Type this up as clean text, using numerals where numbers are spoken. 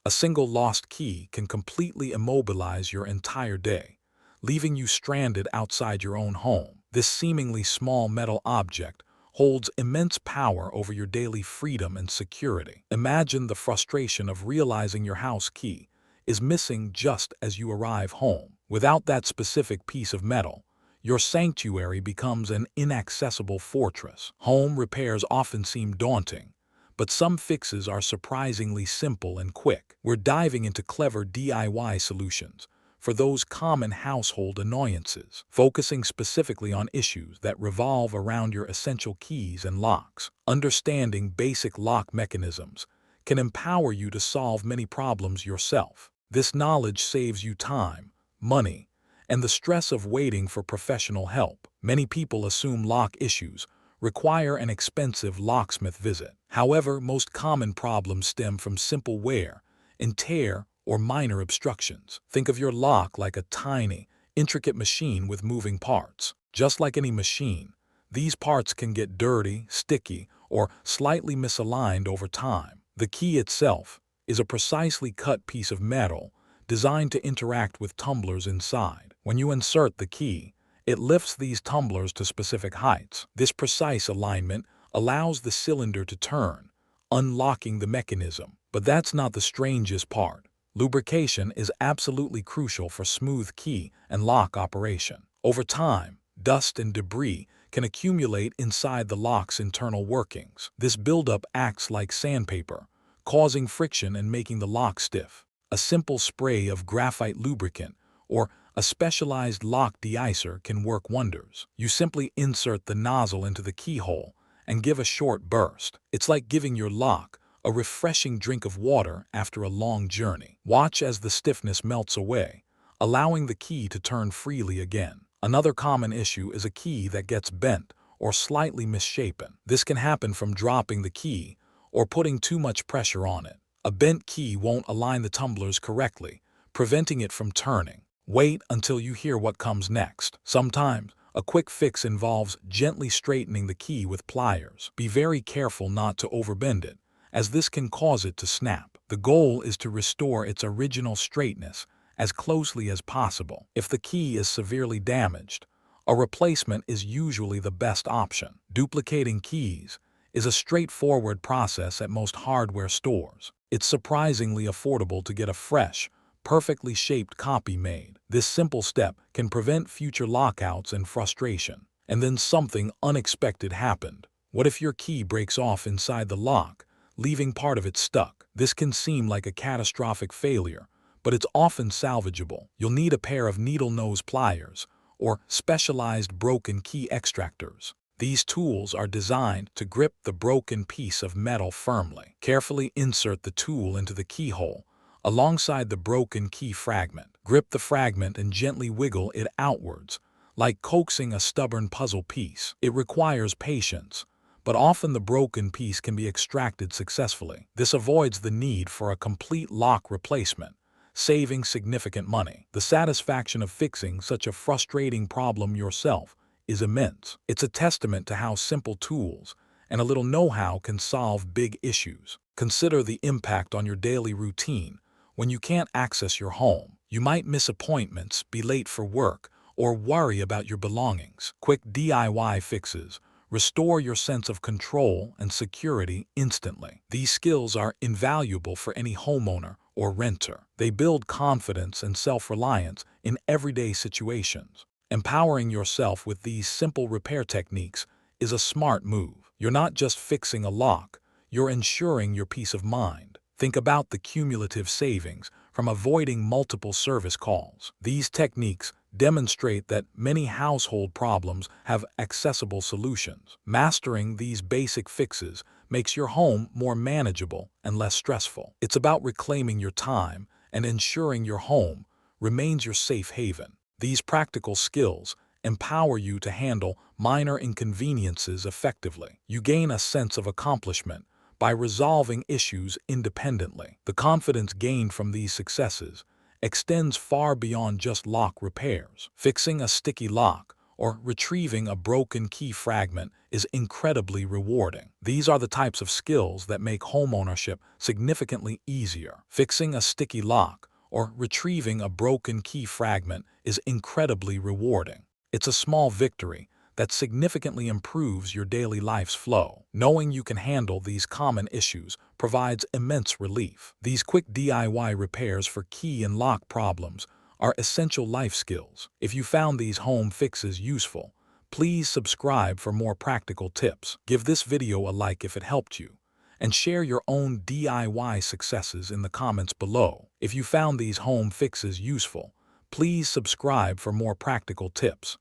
A single lost key can completely immobilize your entire day, leaving you stranded outside your own home. This seemingly small metal object holds immense power over your daily freedom and security. Imagine the frustration of realizing your house key is missing just as you arrive home. Without that specific piece of metal, your sanctuary becomes an inaccessible fortress. Home repairs often seem daunting, but some fixes are surprisingly simple and quick. We're diving into clever DIY solutions for those common household annoyances, focusing specifically on issues that revolve around your essential keys and locks. Understanding basic lock mechanisms can empower you to solve many problems yourself. This knowledge saves you time, money, and the stress of waiting for professional help. Many people assume lock issues require an expensive locksmith visit. However, most common problems stem from simple wear and tear or minor obstructions. Think of your lock like a tiny, intricate machine with moving parts. Just like any machine, these parts can get dirty, sticky, or slightly misaligned over time. The key itself is a precisely cut piece of metal designed to interact with tumblers inside. When you insert the key, it lifts these tumblers to specific heights. This precise alignment allows the cylinder to turn, unlocking the mechanism. But that's not the strangest part. Lubrication is absolutely crucial for smooth key and lock operation. Over time, dust and debris can accumulate inside the lock's internal workings. This buildup acts like sandpaper, causing friction and making the lock stiff. A simple spray of graphite lubricant or a specialized lock deicer can work wonders. You simply insert the nozzle into the keyhole and give a short burst. It's like giving your lock a refreshing drink of water after a long journey. Watch as the stiffness melts away, allowing the key to turn freely again. Another common issue is a key that gets bent or slightly misshapen. This can happen from dropping the key or putting too much pressure on it. A bent key won't align the tumblers correctly, preventing it from turning. Wait until you hear what comes next. Sometimes, a quick fix involves gently straightening the key with pliers. Be very careful not to overbend it, as this can cause it to snap. The goal is to restore its original straightness as closely as possible. If the key is severely damaged, a replacement is usually the best option. Duplicating keys is a straightforward process at most hardware stores. It's surprisingly affordable to get a fresh, perfectly shaped copy made. This simple step can prevent future lockouts and frustration. And then something unexpected happened. What if your key breaks off inside the lock, leaving part of it stuck? This can seem like a catastrophic failure, but it's often salvageable. You'll need a pair of needle nose pliers or specialized broken key extractors. These tools are designed to grip the broken piece of metal firmly. Carefully insert the tool into the keyhole alongside the broken key fragment. Grip the fragment and gently wiggle it outwards, like coaxing a stubborn puzzle piece. It requires patience, but often the broken piece can be extracted successfully. This avoids the need for a complete lock replacement, saving significant money. The satisfaction of fixing such a frustrating problem yourself is immense. It's a testament to how simple tools and a little know-how can solve big issues. Consider the impact on your daily routine. When you can't access your home, you might miss appointments, be late for work, or worry about your belongings. Quick DIY fixes restore your sense of control and security instantly. These skills are invaluable for any homeowner or renter. They build confidence and self-reliance in everyday situations. Empowering yourself with these simple repair techniques is a smart move. You're not just fixing a lock, you're ensuring your peace of mind. Think about the cumulative savings from avoiding multiple service calls. These techniques demonstrate that many household problems have accessible solutions. Mastering these basic fixes makes your home more manageable and less stressful. It's about reclaiming your time and ensuring your home remains your safe haven. These practical skills empower you to handle minor inconveniences effectively. You gain a sense of accomplishment by resolving issues independently. The confidence gained from these successes extends far beyond just lock repairs. Fixing a sticky lock or retrieving a broken key fragment is incredibly rewarding. These are the types of skills that make homeownership significantly easier. Fixing a sticky lock or retrieving a broken key fragment is incredibly rewarding. It's a small victory that significantly improves your daily life's flow. Knowing you can handle these common issues provides immense relief. These quick DIY repairs for key and lock problems are essential life skills. If you found these home fixes useful, please subscribe for more practical tips. Give this video a like if it helped you, and share your own DIY successes in the comments below. If you found these home fixes useful, please subscribe for more practical tips.